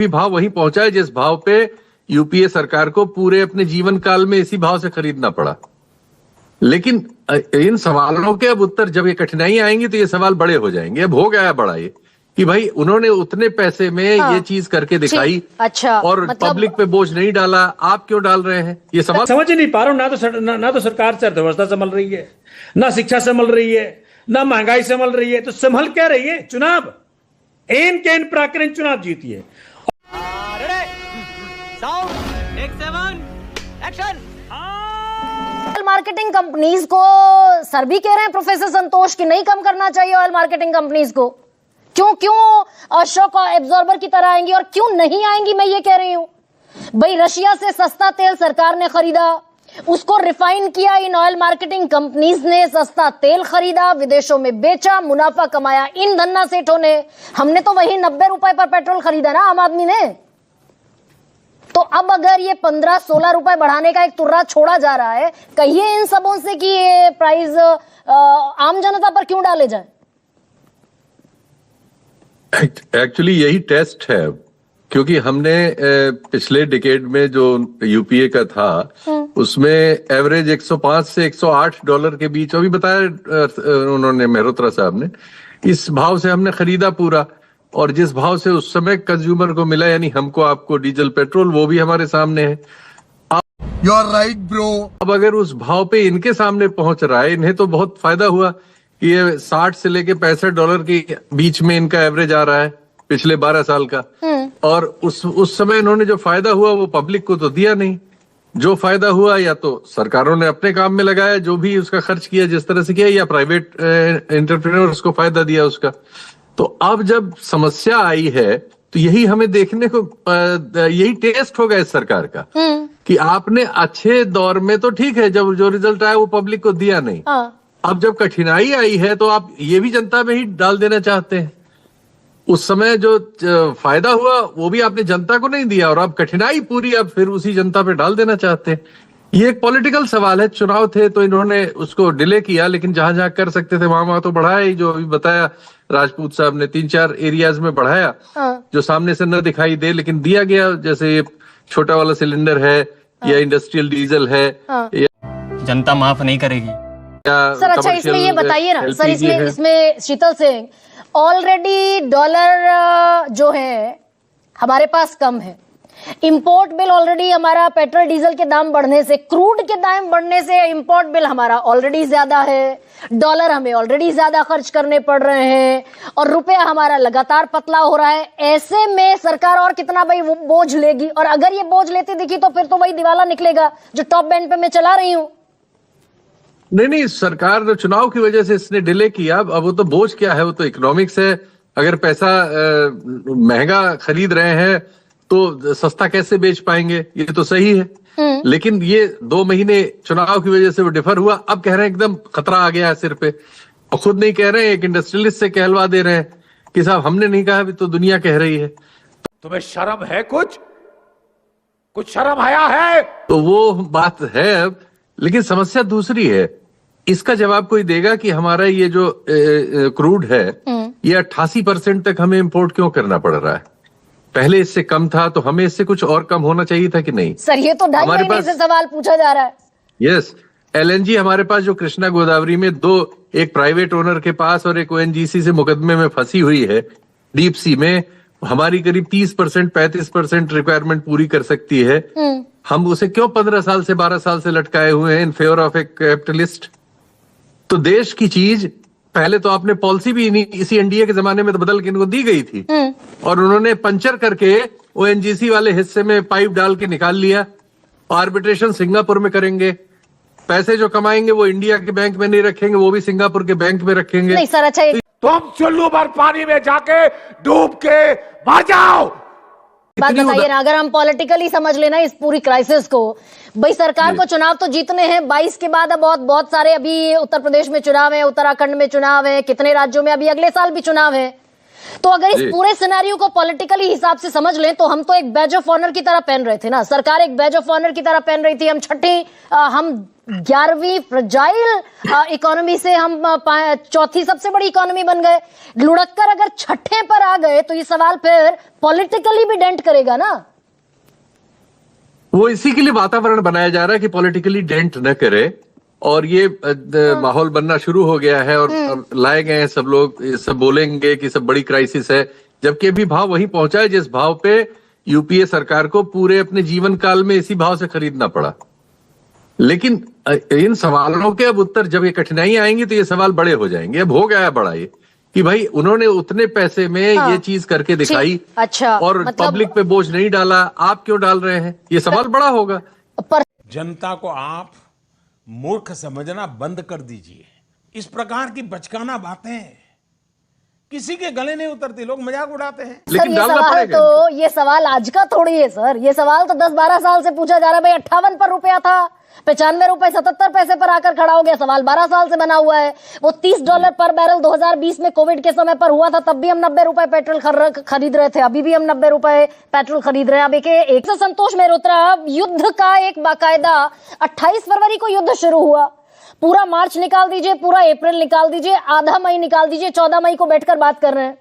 भी भाव वहीं पहुंचा है जिस भाव पे यूपीए सरकार को पूरे अपने जीवन काल में इसी भाव से खरीदना पड़ा। लेकिन इन सवालों के अब उत्तर, जब ये कठिनाइयां आएंगी तो ये सवाल बड़े हो जाएंगे। अब हो गया बड़ा ये कि भाई उन्होंने उतने पैसे में ये चीज करके दिखाई, अच्छा, और पब्लिक पे बोझ नहीं डाला, आप क्यों डाल रहे हैं? ये सवाल समझ ही नहीं पा रहा हूं। ना तो सरकार से अर्थव्यवस्था संभल रही है, ना शिक्षा संभल रही है, ना महंगाई संभल रही है, तो संभल क्या रही है? चुनाव एन के एन प्राकृतिक चुनाव जीती है। ऑयल मार्केटिंग कंपनीज को सर भी कह रहे हैं प्रोफेसर संतोष कि नहीं कम करना चाहिए ऑयल मार्केटिंग कंपनीज को। क्यों शॉक एब्जॉर्बर की तरह आएंगी और क्यों नहीं आएंगी, मैं ये कह रही हूं। भाई रशिया से सस्ता तेल सरकार ने खरीदा, उसको रिफाइन किया, इन ऑयल मार्केटिंग कंपनीज ने सस्ता तेल खरीदा, विदेशों में बेचा, मुनाफा कमाया इन धन्ना सेठों ने। हमने तो वही 90 रुपए पर पेट्रोल खरीदा ना, आम आदमी ने। तो अब अगर ये 15-16 रुपए बढ़ाने का एक तुर्रा छोड़ा जा रहा है, कहिए इन सबों से कि ये प्राइस आम जनता पर क्यों डाले जाए? एक्चुअली यही टेस्ट है, क्योंकि हमने पिछले डिकेड में जो यूपीए का था उसमें एवरेज 105 से 108 डॉलर के बीच, अभी बताया उन्होंने, मेहरोत्रा साहब ने, इस भाव से हमने खरीदा पूरा। और जिस भाव से उस समय कंज्यूमर को मिला, यानी हमको आपको डीजल पेट्रोल, वो भी हमारे सामने है। You are right bro. अब अगर उस भाव पे इनके सामने पहुंच रहा है, इन्हें तो बहुत फायदा हुआ कि ये 60 से लेके 65 डॉलर के बीच में इनका एवरेज आ रहा है पिछले 12 साल का। और उस समय इन्होंने जो फायदा हुआ वो पब्लिक को तो दिया नहीं। जो फायदा हुआ या तो सरकारों ने अपने काम में लगाया, जो भी उसका खर्च किया जिस तरह से किया, या प्राइवेट एंटरप्रेन्योर्स को फायदा दिया उसका। तो अब जब समस्या आई है तो यही हमें देखने को, यही टेस्ट होगा इस सरकार का कि आपने अच्छे दौर में तो ठीक है, जब जो रिजल्ट आया वो पब्लिक को दिया नहीं। अब जब कठिनाई आई है तो आप ये भी जनता में ही डाल देना चाहते हैं। उस समय जो फायदा हुआ वो भी आपने जनता को नहीं दिया, और अब कठिनाई पूरी अब फिर उसी जनता पे डाल देना चाहते हैं। ये एक पॉलिटिकल सवाल है। चुनाव थे तो इन्होंने उसको डिले किया, लेकिन जहां जहां कर सकते थे वहां तो बढ़ाया ही। जो अभी बताया राजपूत साहब ने, 3-4 एरियाज में बढ़ाया जो सामने से न दिखाई दे, लेकिन दिया गया। जैसे ये छोटा वाला सिलेंडर है या इंडस्ट्रियल डीजल है, जनता माफ नहीं करेगी सर। अच्छा, इसमें ये बताइए ना सर, इसमें शीतल सिंह, ऑलरेडी डॉलर जो है हमारे पास कम है, इंपोर्ट बिल ऑलरेडी हमारा पेट्रोल डीजल के दाम बढ़ने से, क्रूड के दाम बढ़ने से इंपोर्ट बिल हमारा ऑलरेडी ज्यादा है, डॉलर हमें ऑलरेडी ज्यादा खर्च करने पड़ रहे हैं, और रुपया हमारा लगातार पतला हो रहा है। ऐसे में सरकार और कितना भाई वो बोझ लेगी? और अगर ये बोझ लेती दिखी तो फिर तो वही दिवाला निकलेगा जो टॉप बैंड पे मैं चला रही हूँ। नहीं, सरकार जो चुनाव की वजह से इसने डिले किया, अब वो तो बोझ क्या है, वो तो इकोनॉमिक्स है। अगर पैसा महंगा खरीद रहे हैं तो सस्ता कैसे बेच पाएंगे? ये तो सही है। लेकिन ये 2 महीने चुनाव की वजह से वो डिफर हुआ। अब कह रहे हैं एकदम खतरा आ गया है सिर पे, और खुद नहीं कह रहे हैं, एक इंडस्ट्रियलिस्ट से कहलवा दे रहे हैं कि साहब हमने नहीं कहा, अभी तो दुनिया कह रही है। तुम्हें शर्म है? कुछ शर्म आया है? तो वो बात है अब, लेकिन समस्या दूसरी है। इसका जवाब कोई देगा कि हमारा ये जो क्रूड है ये 88% तक हमें इंपोर्ट क्यों करना पड़ रहा है? पहले इससे कम था, तो हमें इससे कुछ और कम होना चाहिए था कि नहीं? सर ये तो 2.5 महीने से सवाल पूछा जा रहा है। यस, एलएनजी हमारे पास जो कृष्णा गोदावरी में एक प्राइवेट ओनर के पास और एक ओएनजीसी से मुकदमे में फंसी हुई है डीप सी में, हमारी करीब 30% 35% रिक्वायरमेंट पूरी कर सकती है। हम उसे क्यों 15 साल से 12 साल से लटकाए हुए हैं in favour of A capitalist? तो देश की चीज पहले तो आपने पॉलिसी भी नहीं, इसी एनडीए के जमाने में तो बदल के इनको दी गई थी, और उन्होंने पंचर करके ओएनजीसी वाले हिस्से में पाइप डाल के निकाल लिया। आर्बिट्रेशन सिंगापुर में करेंगे, पैसे जो कमाएंगे वो इंडिया के बैंक में नहीं रखेंगे, वो भी सिंगापुर के बैंक में रखेंगे। नहीं सर, अच्छा तुम चुल्लू भर पानी में जाके डूब के मर जाओ। बात बताइए ना, अगर हम पॉलिटिकली समझ लेना इस पूरी क्राइसिस को, भाई सरकार को चुनाव तो जीतने हैं 22 के बाद। अब बहुत सारे, अभी उत्तर प्रदेश में चुनाव है, उत्तराखंड में चुनाव है, कितने राज्यों में अभी अगले साल भी चुनाव है। तो अगर इस पूरे सिनेरियो को पॉलिटिकली हिसाब से समझ लें तो हम तो एक बैज ऑफ ऑनर की तरह पहन रहे थे ना, सरकार एक बैज ऑफ ऑनर की तरह पहन रही थी। हम 11वीं फ्रजाइल इकोनॉमी से हम चौथी सबसे बड़ी इकोनॉमी बन गए। लुढ़क कर अगर छठे पर आ गए तो ये सवाल फिर पॉलिटिकली भी डेंट करेगा ना। वो इसी के लिए वातावरण बनाया जा रहा है कि पॉलिटिकली डेंट न करे, और ये माहौल बनना शुरू हो गया है और लाए गए हैं सब लोग, सब बोलेंगे कि सब बड़ी क्राइसिस है, जबकि अभी भाव वहीं पहुंचा है जिस भाव पे यूपीए सरकार को पूरे अपने जीवन काल में इसी भाव से खरीदना पड़ा। लेकिन इन सवालों के अब उत्तर, जब ये कठिनाई आएंगी तो ये सवाल बड़े हो जाएंगे। अब हो गया है बड़ा ये कि भाई उन्होंने उतने पैसे में ये चीज करके दिखाई, अच्छा, और मतलब पब्लिक पे बोझ नहीं डाला, आप क्यों डाल रहे हैं, ये सवाल बड़ा होगा। पर जनता को आप मूर्ख समझना बंद कर दीजिए। इस प्रकार की बचकाना बातें किसी के गले नहीं उतरती, लोग मजाक उड़ाते हैं। लेकिन ये सवाल तो ये सवाल आज का थोड़ी है सर, ये सवाल तो 10-12 साल से पूछा जा रहा है। भाई 58 पर रुपया था, 95 रुपए 77 पैसे पर आकर खड़ा हो गया। सवाल 12 साल से बना हुआ है। वो $30 पर बैरल 2020 में कोविड के समय पर हुआ था, तब भी हम 90 रुपए पेट्रोल खरीद रहे थे, अभी भी हम 90 रुपए पेट्रोल खरीद रहे हैं। अब एक से संतोष मेहरोत्रा, युद्ध का एक बाकायदा 28 फरवरी को युद्ध शुरू हुआ, पूरा मार्च निकाल दीजिए, पूरा अप्रैल निकाल दीजिए, आधा मई निकाल दीजिए, 14 मई को बैठकर बात कर रहे हैं।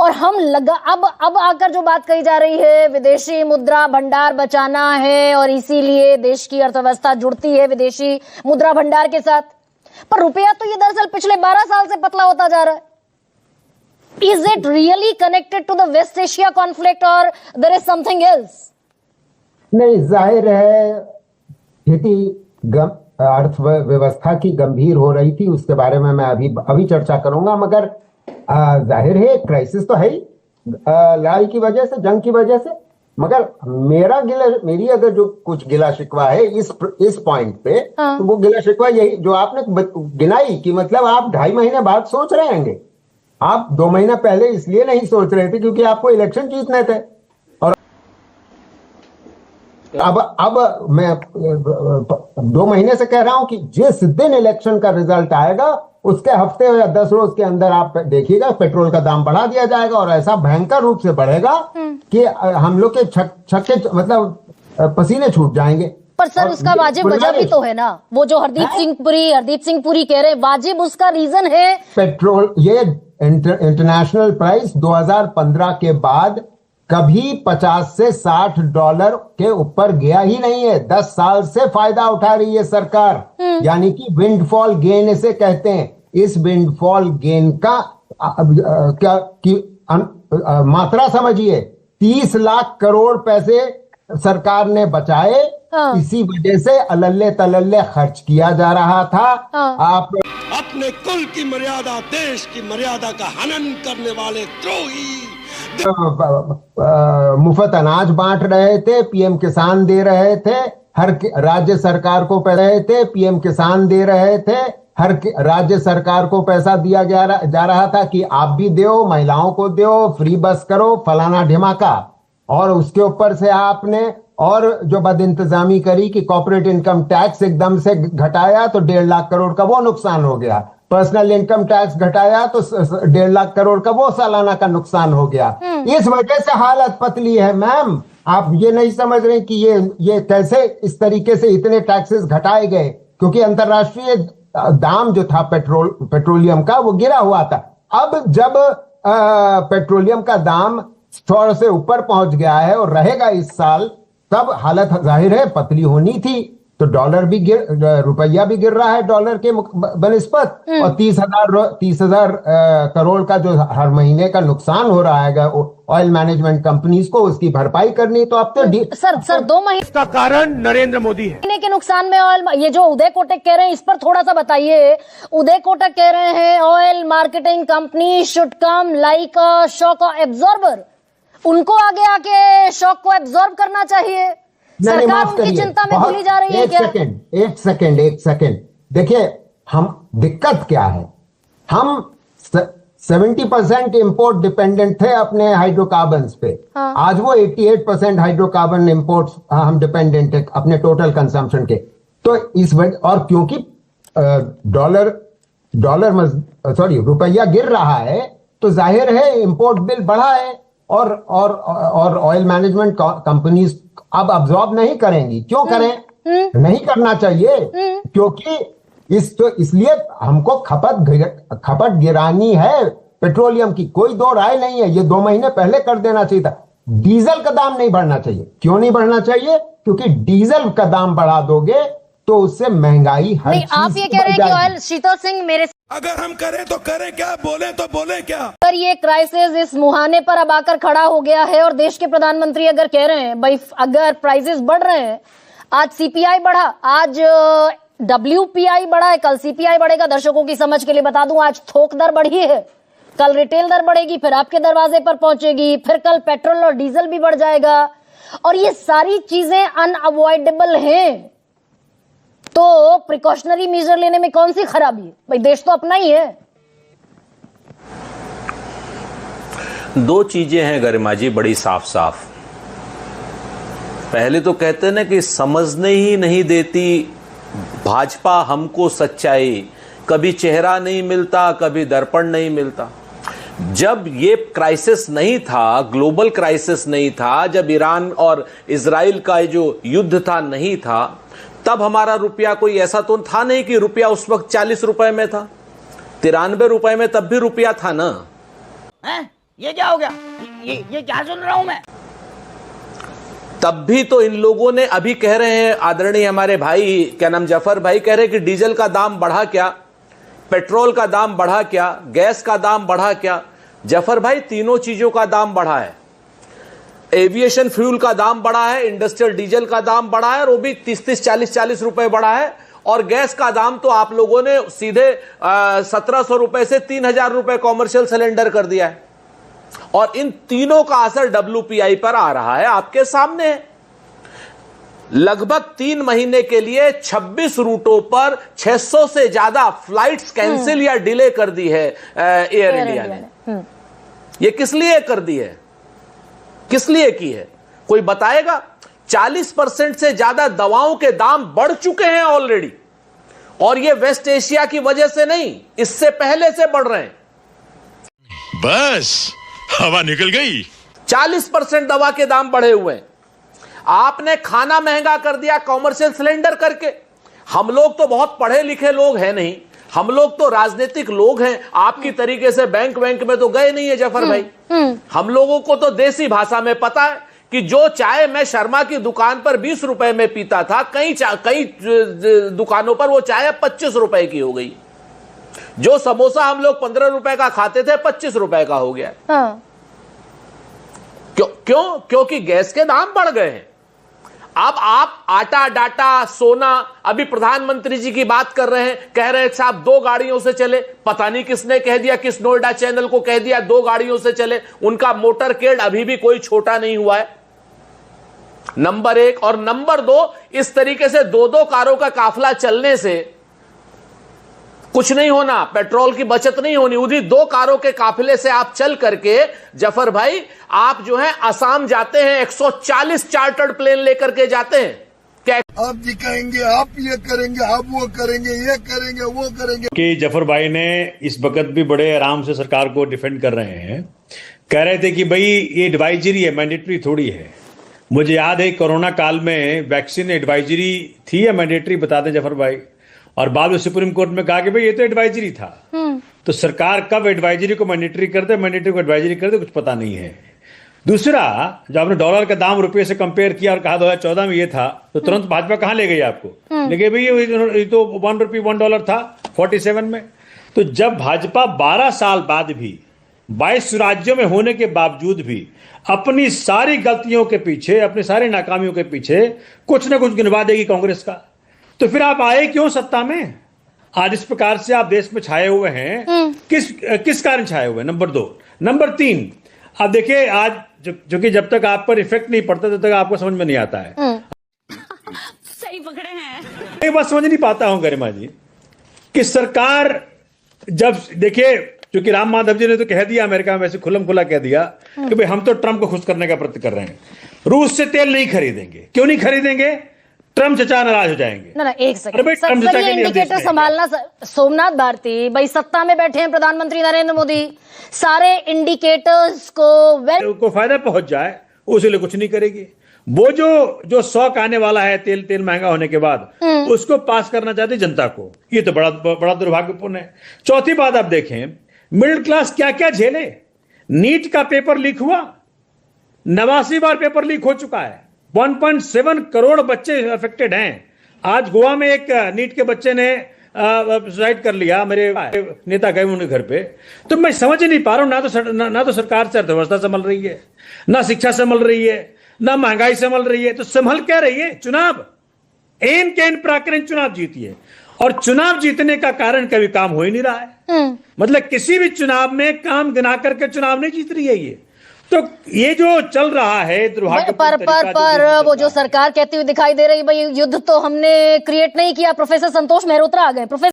और हम अब आकर जो बात कही जा रही है, विदेशी मुद्रा भंडार बचाना है और इसीलिए देश की अर्थव्यवस्था जुड़ती है विदेशी मुद्रा भंडार के साथ। पर रुपया तो ये दरअसल पिछले 12 साल से पतला होता जा रहा है। Is it really connected to the West Asia conflict और देयर इज समथिंग एल्स? नहीं, जाहिर है स्थिति अर्थव्यवस्था की गंभीर हो रही थी, उसके बारे में मैं अभी चर्चा करूंगा। मगर जाहिर है क्राइसिस तो है ही, लड़ाई की वजह से, जंग की वजह से। मगर मेरी अगर जो कुछ गिला शिकवा है इस पॉइंट पे, तो वो गिला शिकवा यही जो आपने गिनाई कि मतलब आप 2.5 महीने बाद सोच रहे होंगे। आप 2 महीना पहले इसलिए नहीं सोच रहे थे क्योंकि आपको इलेक्शन जीतने थे। और अब मैं 2 महीने से कह रहा हूं कि जिस दिन इलेक्शन का रिजल्ट आएगा उसके हफ्ते या 10 रोज के अंदर आप देखिएगा पेट्रोल का दाम बढ़ा दिया जाएगा, और ऐसा भयंकर रूप से बढ़ेगा कि हम लोग के छक्के मतलब पसीने छूट जाएंगे। पर सर उसका वाजिब वजह भी तो है ना, वो जो हरदीप सिंह पुरी कह रहे हैं, वाजिब उसका रीजन है पेट्रोल। ये इंटरनेशनल प्राइस 2015 के बाद कभी 50 से $60 के ऊपर गया ही नहीं है। 10 साल से फायदा उठा रही है सरकार, यानी कि विंडफॉल गेन इसे कहते हैं। इस विंडफॉल गेन का मात्रा समझिए, 30 लाख करोड़ पैसे सरकार ने बचाए। इसी वजह से अलल्ले तलल्ले खर्च किया जा रहा था। आप अपने कुल की मर्यादा, देश की मर्यादा का हनन करने वाले द्रोही मुफ्त अनाज बांट रहे थे, पीएम किसान दे रहे थे, हर राज्य सरकार को रहे थे, पीएम किसान दे रहे थे, हर राज्य सरकार को पैसा दिया जा रहा था कि आप भी दो, महिलाओं को दो, फ्री बस करो, फलाना ढिमाका। और उसके ऊपर से आपने और जो बदइंतजामी करी कि कॉर्पोरेट इनकम टैक्स एकदम से घटाया तो 1.5 लाख करोड़ का वो नुकसान हो गया, पर्सनल इनकम टैक्स घटाया तो 1.5 लाख करोड़ का वो सालाना का नुकसान हो गया। इस वजह से हालत पतली है मैम। आप ये नहीं समझ रहे कि ये कैसे इस तरीके से इतने टैक्सेस घटाए गए, क्योंकि अंतरराष्ट्रीय दाम जो था पेट्रोलियम का वो गिरा हुआ था। अब जब पेट्रोलियम का दाम 100 से ऊपर पहुंच गया है और रहेगा इस साल, तब हालत जाहिर है पतली होनी थी। तो रुपया भी गिर रहा है डॉलर के बनिस्बत, और 30,000 करोड़ का जो हर महीने का नुकसान हो रहा है ऑयल मैनेजमेंट कंपनीज को, उसकी भरपाई करनी। तो अब तो सर 2 महीने का कारण नरेंद्र मोदी है। के नुकसान में ऑयल, ये जो उदय कोटक कह रहे हैं इस पर थोड़ा सा बताइए। उदय कोटक कह रहे हैं oil marketing company should come like a shock absorber, उनको आगे आके शॉक को एब्जॉर्ब करना चाहिए। सरकार उनकी चिंता में भूली जा रही है क्या? एक सेकंड देखिए, हम दिक्कत क्या है, हम 70% इंपोर्ट डिपेंडेंट थे अपने हाइड्रोकार्बन्स पे। आज वो 88% हाइड्रोकार्बन इंपोर्ट्स हम डिपेंडेंट है अपने टोटल कंजम्पशन के। तो इस वजह, और क्योंकि रुपया गिर रहा है, तो जाहिर है इंपोर्ट बिल बढ़ा है और ऑयल मैनेजमेंट कंपनीज अब अब्सॉर्ब नहीं करेंगी। क्यों करें? नहीं करना चाहिए, क्योंकि इसलिए हमको खपत गिरानी है पेट्रोलियम की, कोई दो राय नहीं है। ये 2 महीने पहले कर देना चाहिए था। डीजल का दाम नहीं बढ़ना चाहिए। क्यों नहीं बढ़ना चाहिए? क्योंकि डीजल का दाम बढ़ा दोगे तो उससे महंगाई हर नहीं, आप ये कह रहे हैं कि ऑयल, शीतल सिंह मेरे, अगर हम करें तो करें क्या, बोले तो बोले क्या। अगर ये क्राइसिस इस मुहाने पर अब आकर खड़ा हो गया है और देश के प्रधानमंत्री अगर कह रहे हैं भाई अगर प्राइसेस बढ़ रहे हैं, आज सीपीआई बढ़ा, आज डब्ल्यूपीआई बढ़ा है, कल सीपीआई बढ़ेगा। दर्शकों की समझ के लिए बता दूं, आज थोक दर बढ़ी है, कल रिटेल दर बढ़ेगी, फिर आपके दरवाजे पर पहुंचेगी, फिर कल पेट्रोल और डीजल भी बढ़ जाएगा। और ये सारी चीजें अनअवॉइडेबल हैं, तो प्रिकॉशनरी मेजर लेने में कौन सी खराबी है? भाई देश तो अपना ही है। दो चीजें हैं गरिमा जी बड़ी साफ साफ। पहले तो कहते हैं ना कि समझने ही नहीं देती भाजपा हमको सच्चाई, कभी चेहरा नहीं मिलता, कभी दर्पण नहीं मिलता। जब ये क्राइसिस नहीं था, ग्लोबल क्राइसिस नहीं था, जब ईरान और इजराइल का जो युद्ध था नहीं था, तब हमारा रुपया कोई ऐसा तो था नहीं कि रुपया उस वक्त 40 रुपए में था, 93 रुपए में तब भी रुपया था ना। ये क्या हो गया? ये क्या सुन रहा हूं मैं? तब भी तो इन लोगों ने, अभी कह रहे हैं आदरणीय हमारे भाई, क्या नाम, जफर भाई कह रहे हैं कि डीजल का दाम बढ़ा क्या, पेट्रोल का दाम बढ़ा क्या, गैस का दाम बढ़ा क्या। जफर भाई तीनों चीजों का दाम बढ़ा है। एविएशन फ्यूल का दाम बढ़ा है, इंडस्ट्रियल डीजल का दाम बढ़ा है, और वो भी 30-30, 40-40 रुपए बढ़ा है। और गैस का दाम तो आप लोगों ने सीधे 1700 रुपए से 3000 रुपए कॉमर्शियल सिलेंडर कर दिया है। और इन तीनों का असर डब्ल्यूपीआई पर आ रहा है, आपके सामने है। लगभग 3 महीने के लिए 26 रूटों पर 600 से ज्यादा फ्लाइट्स कैंसिल या डिले कर दी है एयर इंडिया ने। ये किस लिए कर दी है, किस लिए की है, कोई बताएगा? 40% से ज्यादा दवाओं के दाम बढ़ चुके हैं ऑलरेडी, और ये वेस्ट एशिया की वजह से नहीं, इससे पहले से बढ़ रहे हैं। बस हवा निकल गई। 40% दवा के दाम बढ़े हुए हैं। आपने खाना महंगा कर दिया कॉमर्शियल सिलेंडर करके। हम लोग तो बहुत पढ़े लिखे लोग हैं नहीं, हम लोग तो राजनीतिक लोग हैं, आपकी तरीके से बैंक में तो गए नहीं है जफर भाई। हम लोगों को तो देसी भाषा में पता है कि जो चाय मैं शर्मा की दुकान पर 20 रुपए में पीता था, कई दुकानों पर वो चाय 25 रुपए की हो गई। जो समोसा हम लोग 15 रुपए का खाते थे 25 रुपए का हो गया। हाँ। क्यों? क्योंकि गैस के दाम बढ़ गए हैं। अब आप आटा, डाटा, सोना, अभी प्रधानमंत्री जी की बात कर रहे हैं, कह रहे हैं साहब 2 गाड़ियों से चले। पता नहीं किसने कह दिया, किस नोएडा चैनल को कह दिया 2 गाड़ियों से चले। उनका मोटर केड अभी भी कोई छोटा नहीं हुआ है, नंबर 1। और नंबर 2, इस तरीके से 2-2 कारों का काफिला चलने से कुछ नहीं होना, पेट्रोल की बचत नहीं होनी। उन्हीं 2 कारों के काफिले से आप चल करके जफर भाई, आप जो है असम जाते हैं, 140 चार्टर्ड प्लेन लेकर के जाते हैं। क्या आप जी करेंगे, आप ये करेंगे, आप वो करेंगे, ये करेंगे, वो करेंगे। कि जफर भाई ने इस वक्त भी बड़े आराम से सरकार को डिफेंड कर रहे हैं। कह रहे थे कि भाई ये एडवाइजरी है, मैंडेटरी थोड़ी है। मुझे याद है कोरोना काल में वैक्सीन एडवाइजरी थी या मैंडेटरी, बता दें जफर भाई। और बाद में सुप्रीम कोर्ट में कहा कि भाई ये तो एडवाइजरी था। तो सरकार कब एडवाइजरी को मैंडेटरी कर दे, मैंडेटरी को एडवाइजरी कर दे, कुछ पता नहीं है। दूसरा, जब आपने डॉलर का दाम रुपये से कंपेयर किया और कहा 2014 में ये था, तो तुरंत भाजपा कहां ले गई आपको? ले गई भाई ये तो $1 था 47 में। तो जब भाजपा 12 साल बाद भी 22 राज्यों में होने के बावजूद भी अपनी सारी गलतियों के पीछे, अपनी सारी नाकामियों के पीछे कुछ ना कुछ गिनवा देगी कांग्रेस का, तो फिर आप आए क्यों सत्ता में? आज इस प्रकार से आप देश में छाए हुए हैं, किस कारण छाए हुए हैं? नंबर 2। नंबर 3, आप देखिए आज जो कि जब तक आप पर इफेक्ट नहीं पड़ता तब तक आपको समझ में नहीं आता है। सही पकड़े हैं। एक बात समझ नहीं पाता हूं गरिमा जी, कि सरकार जब देखिए, क्योंकि राम माधव जी ने तो कह दिया अमेरिका में, वैसे खुलम खुला कह दिया कि भाई हम तो ट्रंप को खुश करने का प्रयत्न कर रहे हैं, रूस से तेल नहीं खरीदेंगे। क्यों नहीं खरीदेंगे? ट्रम्प चचा नाराज हो जाएंगे। ना एक अरे भाई, सेकंड, ट्रम्प सर चचा ये के लिए हम इंडिकेटर देश में संभालना सोमनाथ भारती भाई, सत्ता में बैठे हैं प्रधानमंत्री नरेंद्र मोदी, सारे इंडिकेटर्स को फायदा पहुंच जाए उसके लिए कुछ नहीं करेगी। वो जो शौक आने वाला है तेल महंगा होने के बाद, उसको पास करना चाहती जनता को, ये तो बड़ा दुर्भाग्यपूर्ण है। चौथी बात आप देखें, मिडिल क्लास क्या क्या झेले। नीट का पेपर लीक हुआ, 89 बार पेपर लीक हो चुका है, 1.7 करोड़ बच्चे अफेक्टेड हैं। आज गोवा में एक नीट के बच्चे ने सुसाइड कर लिया, मेरे नेता गए उनके घर पे। तो मैं समझ नहीं पा रहा हूं, ना तो सरकार से अर्थव्यवस्था संभल रही है, ना शिक्षा संभल रही है, ना महंगाई संभल रही है, तो संभल क्या रही है? चुनाव एन के एन प्राकृतिक चुनाव जीती है, और चुनाव जीतने का कारण कभी काम हो ही नहीं रहा है। मतलब किसी भी चुनाव में काम गिना करके चुनाव नहीं जीत रही है ये। तो ये जो चल रहा है पर वो जो सरकार कहती हुई दिखाई दे रही, भाई युद्ध तो हमने क्रिएट नहीं किया। प्रोफेसर संतोष मेहरोत्रा आ गए। प्रोफेसर